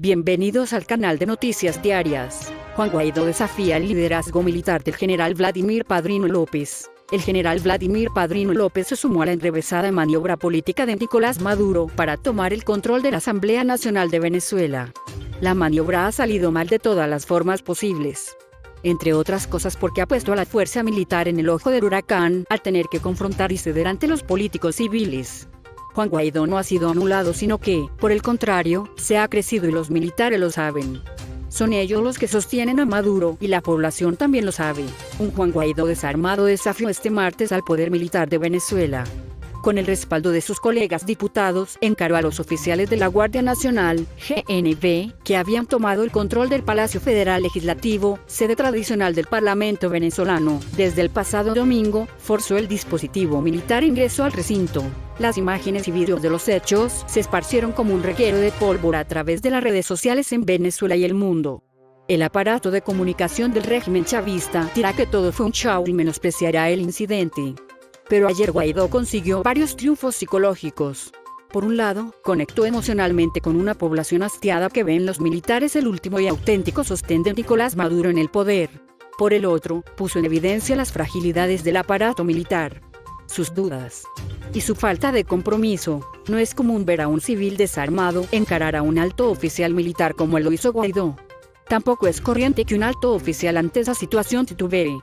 Bienvenidos al canal de Noticias Diarias. Juan Guaidó desafía el liderazgo militar del general Vladimir Padrino López. El general Vladimir Padrino López se sumó a la enrevesada maniobra política de Nicolás Maduro para tomar el control de la Asamblea Nacional de Venezuela. La maniobra ha salido mal de todas las formas posibles. Entre otras cosas porque ha puesto a la fuerza militar en el ojo del huracán, al tener que confrontar y ceder ante los políticos civiles. Juan Guaidó no ha sido anulado, sino que, por el contrario, se ha crecido y los militares lo saben. Son ellos los que sostienen a Maduro y la población también lo sabe. Un Juan Guaidó desarmado desafió este martes al poder militar de Venezuela. Con el respaldo de sus colegas diputados, encaró a los oficiales de la Guardia Nacional, GNV, que habían tomado el control del Palacio Federal Legislativo, sede tradicional del Parlamento venezolano. Desde el pasado domingo, forzó el dispositivo militar ingresó al recinto. Las imágenes y vídeos de los hechos se esparcieron como un reguero de pólvora a través de las redes sociales en Venezuela y el mundo. El aparato de comunicación del régimen chavista dirá que todo fue un show y menospreciará el incidente. Pero ayer Guaidó consiguió varios triunfos psicológicos. Por un lado, conectó emocionalmente con una población hastiada que ve en los militares el último y auténtico sostén de Nicolás Maduro en el poder. Por el otro, puso en evidencia las fragilidades del aparato militar, sus dudas y su falta de compromiso. No es común ver a un civil desarmado encarar a un alto oficial militar como lo hizo Guaidó. Tampoco es corriente que un alto oficial ante esa situación titubee.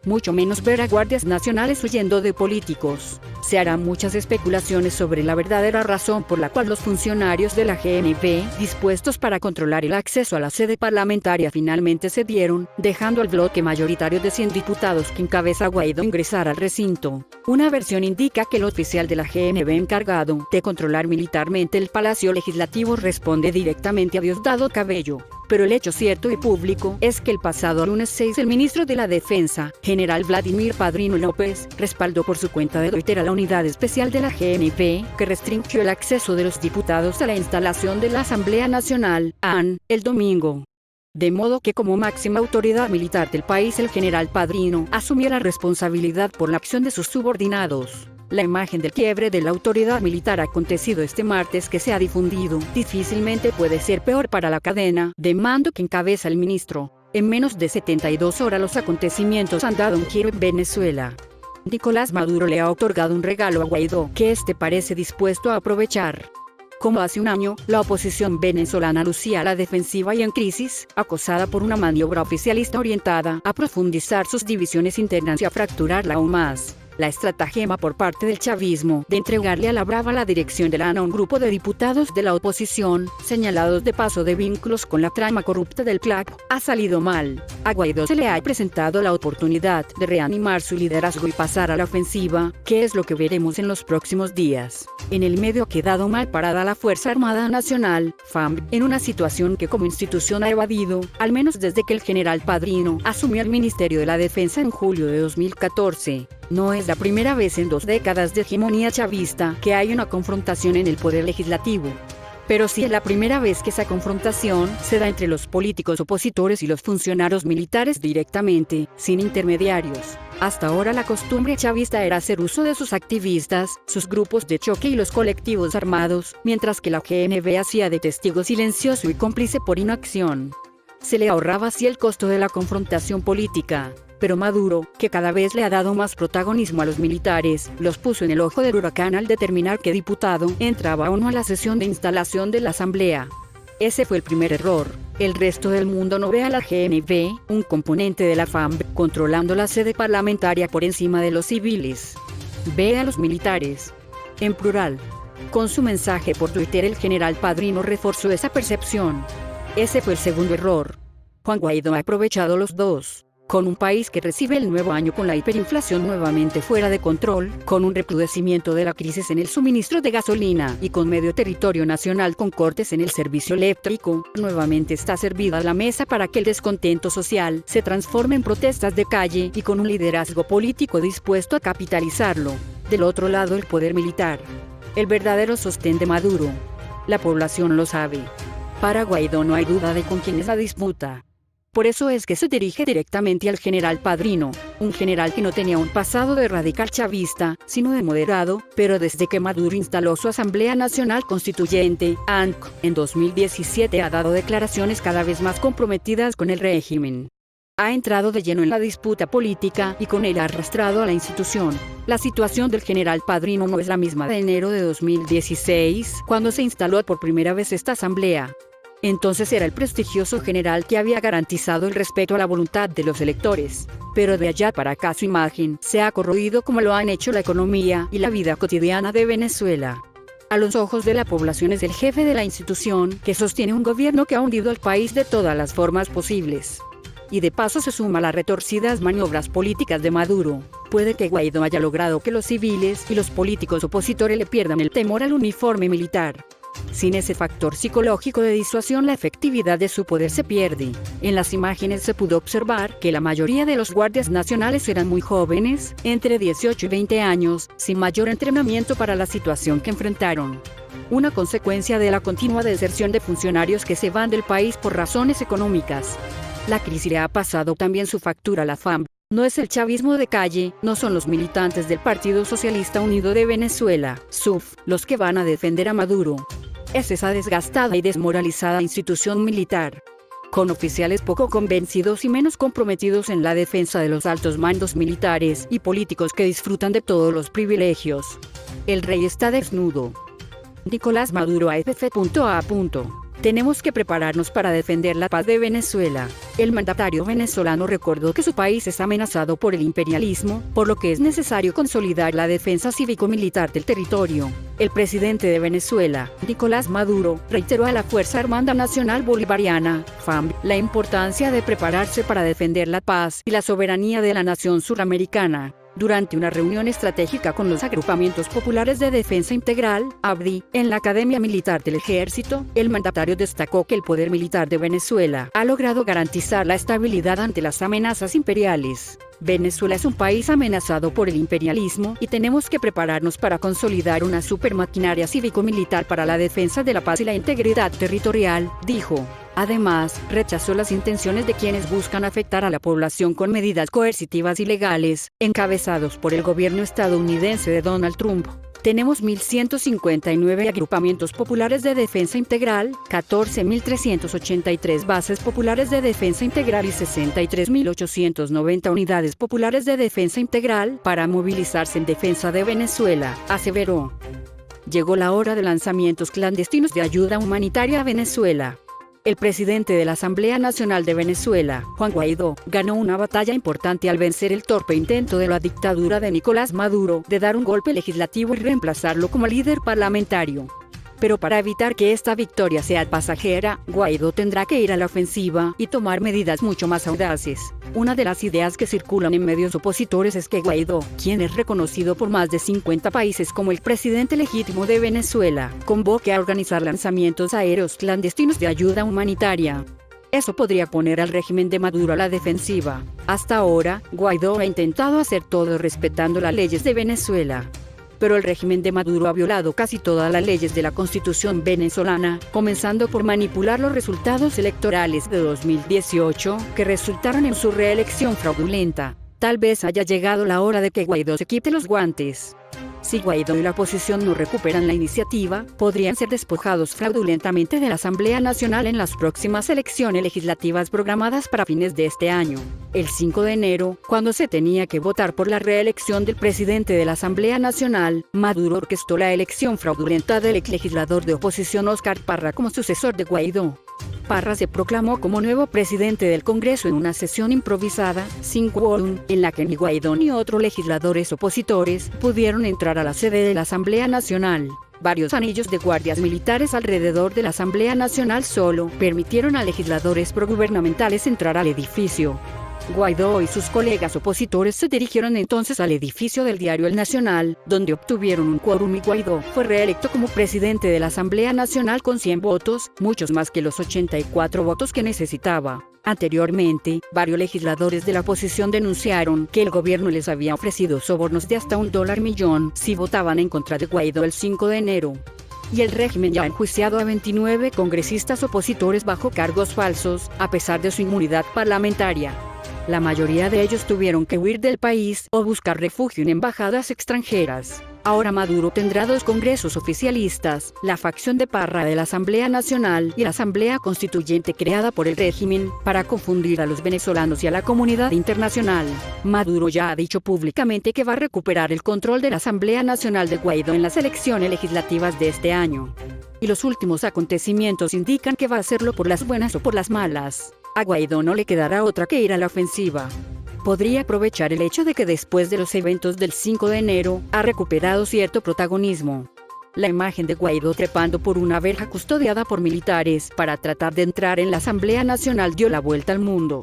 Mucho menos ver a guardias nacionales huyendo de políticos. Se harán muchas especulaciones sobre la verdadera razón por la cual los funcionarios de la GNV, dispuestos para controlar el acceso a la sede parlamentaria, finalmente cedieron, dejando al bloque mayoritario de 100 diputados que encabeza Guaidó ingresar al recinto. Una versión indica que el oficial de la GNV encargado de controlar militarmente el Palacio Legislativo responde directamente a Diosdado Cabello. Pero el hecho cierto y público es que el pasado lunes 6 el ministro de la Defensa, general Vladimir Padrino López, respaldó por su cuenta de Twitter a la unidad especial de la GNV, que restringió el acceso de los diputados a la instalación de la Asamblea Nacional, AN, el domingo. De modo que como máxima autoridad militar del país el general Padrino asumió la responsabilidad por la acción de sus subordinados. La imagen del quiebre de la autoridad militar acontecido este martes que se ha difundido difícilmente puede ser peor para la cadena de mando que encabeza el ministro. En menos de 72 horas los acontecimientos han dado un giro en Venezuela. Nicolás Maduro le ha otorgado un regalo a Guaidó que este parece dispuesto a aprovechar. Como hace un año, la oposición venezolana lucía a la defensiva y en crisis, acosada por una maniobra oficialista orientada a profundizar sus divisiones internas y a fracturarla aún más. La estratagema por parte del chavismo de entregarle a la brava la dirección de la AN a un grupo de diputados de la oposición, señalados de paso de vínculos con la trama corrupta del PLAC, ha salido mal. A Guaidó se le ha presentado la oportunidad de reanimar su liderazgo y pasar a la ofensiva, que es lo que veremos en los próximos días. En el medio ha quedado mal parada la Fuerza Armada Nacional, FARC, en una situación que como institución ha evadido, al menos desde que el general Padrino asumió el Ministerio de la Defensa en julio de 2014. No es la primera vez en 2 décadas de hegemonía chavista que hay una confrontación en el poder legislativo. Pero sí es la primera vez que esa confrontación se da entre los políticos opositores y los funcionarios militares directamente, sin intermediarios. Hasta ahora la costumbre chavista era hacer uso de sus activistas, sus grupos de choque y los colectivos armados, mientras que la GNV hacía de testigo silencioso y cómplice por inacción. Se le ahorraba así el costo de la confrontación política. Pero Maduro, que cada vez le ha dado más protagonismo a los militares, los puso en el ojo del huracán al determinar qué diputado entraba o no a la sesión de instalación de la Asamblea. Ese fue el primer error. El resto del mundo no ve a la GNV, un componente de la FARC, controlando la sede parlamentaria por encima de los civiles. Ve a los militares, en plural. Con su mensaje por Twitter el general Padrino reforzó esa percepción. Ese fue el segundo error. Juan Guaidó ha aprovechado los dos. Con un país que recibe el nuevo año con la hiperinflación nuevamente fuera de control, con un recrudecimiento de la crisis en el suministro de gasolina y con medio territorio nacional con cortes en el servicio eléctrico, nuevamente está servida la mesa para que el descontento social se transforme en protestas de calle y con un liderazgo político dispuesto a capitalizarlo. Del otro lado el poder militar, el verdadero sostén de Maduro. La población lo sabe. Para Guaidó no hay duda de con quién es la disputa. Por eso es que se dirige directamente al general Padrino, un general que no tenía un pasado de radical chavista, sino de moderado, pero desde que Maduro instaló su Asamblea Nacional Constituyente, ANC, en 2017 ha dado declaraciones cada vez más comprometidas con el régimen. Ha entrado de lleno en la disputa política y con él ha arrastrado a la institución. La situación del general Padrino no es la misma de enero de 2016, cuando se instaló por primera vez esta asamblea. Entonces era el prestigioso general que había garantizado el respeto a la voluntad de los electores. Pero de allá para acá su imagen se ha corroído como lo han hecho la economía y la vida cotidiana de Venezuela. A los ojos de la población es el jefe de la institución que sostiene un gobierno que ha hundido al país de todas las formas posibles. Y de paso se suma a las retorcidas maniobras políticas de Maduro. Puede que Guaidó haya logrado que los civiles y los políticos opositores le pierdan el temor al uniforme militar. Sin ese factor psicológico de disuasión, la efectividad de su poder se pierde. En las imágenes se pudo observar que la mayoría de los guardias nacionales eran muy jóvenes, entre 18 y 20 años, sin mayor entrenamiento para la situación que enfrentaron. Una consecuencia de la continua deserción de funcionarios que se van del país por razones económicas. La crisis le ha pasado también su factura a la FAMP. No es el chavismo de calle, no son los militantes del Partido Socialista Unido de Venezuela, SUV, los que van a defender a Maduro. Es esa desgastada y desmoralizada institución militar, con oficiales poco convencidos y menos comprometidos en la defensa de los altos mandos militares y políticos que disfrutan de todos los privilegios. El rey está desnudo. Nicolás Maduro AFP.A. Tenemos que prepararnos para defender la paz de Venezuela. El mandatario venezolano recordó que su país es amenazado por el imperialismo, por lo que es necesario consolidar la defensa cívico-militar del territorio. El presidente de Venezuela, Nicolás Maduro, reiteró a la Fuerza Armada Nacional Bolivariana, FARC, la importancia de prepararse para defender la paz y la soberanía de la nación suramericana. Durante una reunión estratégica con los agrupamientos populares de defensa integral, ABDI, en la Academia Militar del Ejército, el mandatario destacó que el poder militar de Venezuela ha logrado garantizar la estabilidad ante las amenazas imperiales. Venezuela es un país amenazado por el imperialismo y tenemos que prepararnos para consolidar una supermaquinaria cívico-militar para la defensa de la paz y la integridad territorial, dijo. Además, rechazó las intenciones de quienes buscan afectar a la población con medidas coercitivas y legales, encabezados por el gobierno estadounidense de Donald Trump. Tenemos 1.159 agrupamientos populares de defensa integral, 14.383 bases populares de defensa integral y 63.890 unidades populares de defensa integral para movilizarse en defensa de Venezuela, aseveró. Llegó la hora de lanzamientos clandestinos de ayuda humanitaria a Venezuela. El presidente de la Asamblea Nacional de Venezuela, Juan Guaidó, ganó una batalla importante al vencer el torpe intento de la dictadura de Nicolás Maduro de dar un golpe legislativo y reemplazarlo como líder parlamentario. Pero para evitar que esta victoria sea pasajera, Guaidó tendrá que ir a la ofensiva y tomar medidas mucho más audaces. Una de las ideas que circulan en medios opositores es que Guaidó, quien es reconocido por más de 50 países como el presidente legítimo de Venezuela, convoque a organizar lanzamientos aéreos clandestinos de ayuda humanitaria. Eso podría poner al régimen de Maduro a la defensiva. Hasta ahora, Guaidó ha intentado hacer todo respetando las leyes de Venezuela. Pero el régimen de Maduro ha violado casi todas las leyes de la Constitución venezolana, comenzando por manipular los resultados electorales de 2018, que resultaron en su reelección fraudulenta. Tal vez haya llegado la hora de que Guaidó se quite los guantes. Si Guaidó y la oposición no recuperan la iniciativa, podrían ser despojados fraudulentamente de la Asamblea Nacional en las próximas elecciones legislativas programadas para fines de este año. El 5 de enero, cuando se tenía que votar por la reelección del presidente de la Asamblea Nacional, Maduro orquestó la elección fraudulenta del ex legislador de oposición Óscar Parra como sucesor de Guaidó. Parra se proclamó como nuevo presidente del Congreso en una sesión improvisada, sin quórum, en la que ni Guaidó ni otros legisladores opositores pudieron entrar a la sede de la Asamblea Nacional. Varios anillos de guardias militares alrededor de la Asamblea Nacional solo permitieron a legisladores progubernamentales entrar al edificio. Guaidó y sus colegas opositores se dirigieron entonces al edificio del diario El Nacional, donde obtuvieron un quórum y Guaidó fue reelecto como presidente de la Asamblea Nacional con 100 votos, muchos más que los 84 votos que necesitaba. Anteriormente, varios legisladores de la oposición denunciaron que el gobierno les había ofrecido sobornos de hasta $1 millón si votaban en contra de Guaidó el 5 de enero. y el régimen ya ha enjuiciado a 29 congresistas opositores bajo cargos falsos, a pesar de su inmunidad parlamentaria. La mayoría de ellos tuvieron que huir del país o buscar refugio en embajadas extranjeras. Ahora Maduro tendrá dos congresos oficialistas, la facción de Parra de la Asamblea Nacional y la Asamblea Constituyente creada por el régimen, para confundir a los venezolanos y a la comunidad internacional. Maduro ya ha dicho públicamente que va a recuperar el control de la Asamblea Nacional de Guaidó en las elecciones legislativas de este año. Y los últimos acontecimientos indican que va a hacerlo por las buenas o por las malas. A Guaidó no le quedará otra que ir a la ofensiva. Podría aprovechar el hecho de que después de los eventos del 5 de enero, ha recuperado cierto protagonismo. La imagen de Guaidó trepando por una verja custodiada por militares para tratar de entrar en la Asamblea Nacional dio la vuelta al mundo.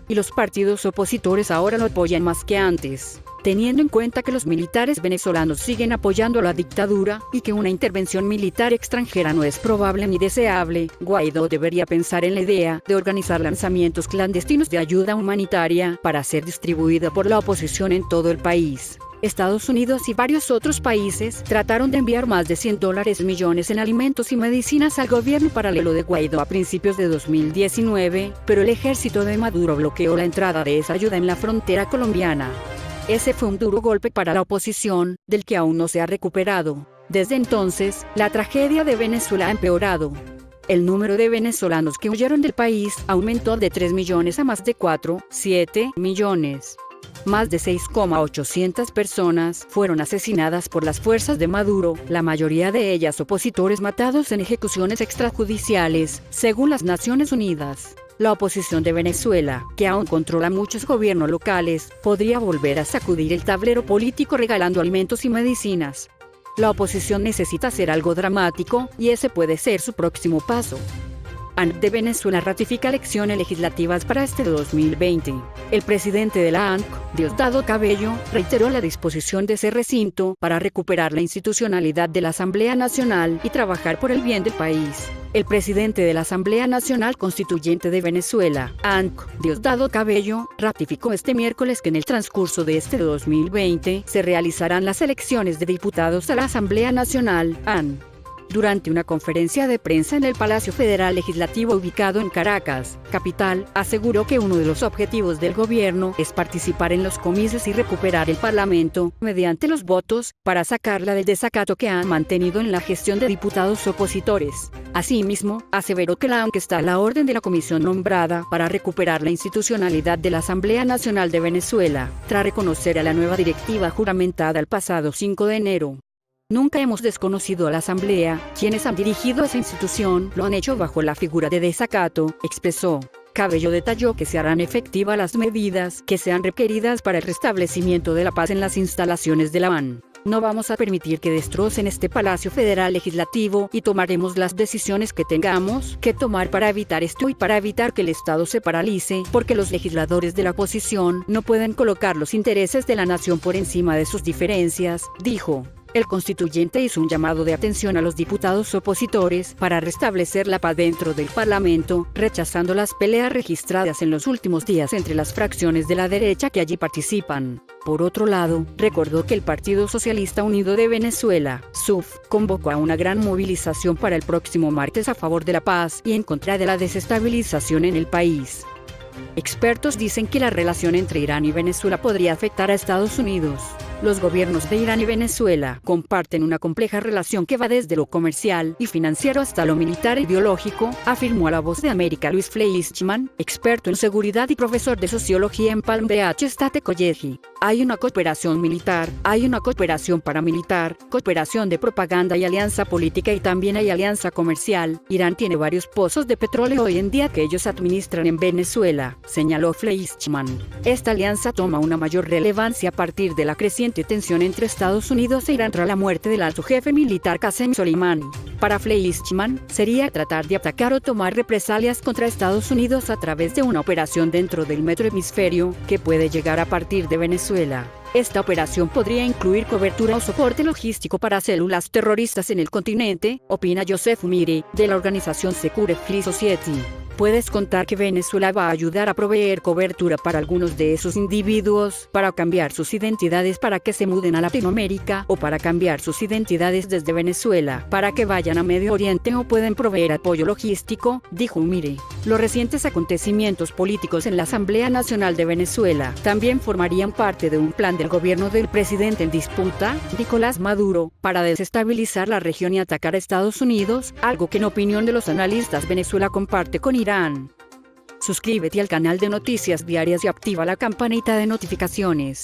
Y los partidos opositores ahora lo apoyan más que antes, teniendo en cuenta que los militares venezolanos siguen apoyando a la dictadura y que una intervención militar extranjera no es probable ni deseable. Guaidó debería pensar en la idea de organizar lanzamientos clandestinos de ayuda humanitaria para ser distribuida por la oposición en todo el país. Estados Unidos y varios otros países trataron de enviar más de $100 millones en alimentos y medicinas al gobierno paralelo de Guaidó a principios de 2019, pero el ejército de Maduro bloqueó la entrada de esa ayuda en la frontera colombiana. Ese fue un duro golpe para la oposición, del que aún no se ha recuperado. Desde entonces, la tragedia de Venezuela ha empeorado. El número de venezolanos que huyeron del país aumentó de 3 millones a más de 4,7 millones. Más de 6,800 personas fueron asesinadas por las fuerzas de Maduro, la mayoría de ellas opositores matados en ejecuciones extrajudiciales, según las Naciones Unidas. La oposición de Venezuela, que aún controla muchos gobiernos locales, podría volver a sacudir el tablero político regalando alimentos y medicinas. La oposición necesita hacer algo dramático, y ese puede ser su próximo paso. ANC de Venezuela ratifica elecciones legislativas para este 2020. El presidente de la ANC, Diosdado Cabello, reiteró la disposición de ese recinto para recuperar la institucionalidad de la Asamblea Nacional y trabajar por el bien del país. El presidente de la Asamblea Nacional Constituyente de Venezuela, ANC, Diosdado Cabello, ratificó este miércoles que en el transcurso de este 2020 se realizarán las elecciones de diputados a la Asamblea Nacional, ANC. Durante una conferencia de prensa en el Palacio Federal Legislativo ubicado en Caracas, capital, aseguró que uno de los objetivos del gobierno es participar en los comicios y recuperar el Parlamento, mediante los votos, para sacarla del desacato que han mantenido en la gestión de diputados opositores. Asimismo, aseveró que la ANC está a la orden de la comisión nombrada para recuperar la institucionalidad de la Asamblea Nacional de Venezuela, tras reconocer a la nueva directiva juramentada el pasado 5 de enero. Nunca hemos desconocido a la Asamblea, quienes han dirigido esa institución lo han hecho bajo la figura de desacato, expresó. Cabello detalló que se harán efectivas las medidas que sean requeridas para el restablecimiento de la paz en las instalaciones de la ANC. No vamos a permitir que destrocen este Palacio Federal Legislativo y tomaremos las decisiones que tengamos que tomar para evitar esto y para evitar que el Estado se paralice, porque los legisladores de la oposición no pueden colocar los intereses de la nación por encima de sus diferencias, dijo. El constituyente hizo un llamado de atención a los diputados opositores para restablecer la paz dentro del Parlamento, rechazando las peleas registradas en los últimos días entre las fracciones de la derecha que allí participan. Por otro lado, recordó que el Partido Socialista Unido de Venezuela, SUV, convocó a una gran movilización para el próximo martes a favor de la paz y en contra de la desestabilización en el país. Expertos dicen que la relación entre Irán y Venezuela podría afectar a Estados Unidos. Los gobiernos de Irán y Venezuela comparten una compleja relación que va desde lo comercial y financiero hasta lo militar e ideológico, afirmó a La Voz de América Luis Fleischmann, experto en seguridad y profesor de sociología en Palm Beach State College. Hay una cooperación militar, hay una cooperación paramilitar, cooperación de propaganda y alianza política y también hay alianza comercial. Irán tiene varios pozos de petróleo hoy en día que ellos administran en Venezuela, señaló Fleischmann. Esta alianza toma una mayor relevancia a partir de la creciente tensión entre Estados Unidos e Irán tras la muerte del alto jefe militar Qasem Soleimani. Para Fleischmann, sería tratar de atacar o tomar represalias contra Estados Unidos a través de una operación dentro del metro hemisferio, que puede llegar a partir de Venezuela. Esta operación podría incluir cobertura o soporte logístico para células terroristas en el continente, opina Joseph Mire, de la organización Secure Free Society. puedes contar que Venezuela va a ayudar a proveer cobertura para algunos de esos individuos, para cambiar sus identidades para que se muden a Latinoamérica, o para cambiar sus identidades desde Venezuela, para que vayan a Medio Oriente o pueden proveer apoyo logístico, dijo Umire. Los recientes acontecimientos políticos en la Asamblea Nacional de Venezuela también formarían parte de un plan del gobierno del presidente en disputa, Nicolás Maduro, para desestabilizar la región y atacar a Estados Unidos, algo que en opinión de los analistas Venezuela comparte con Irán. Suscríbete al canal de Noticias Diarias y activa la campanita de notificaciones.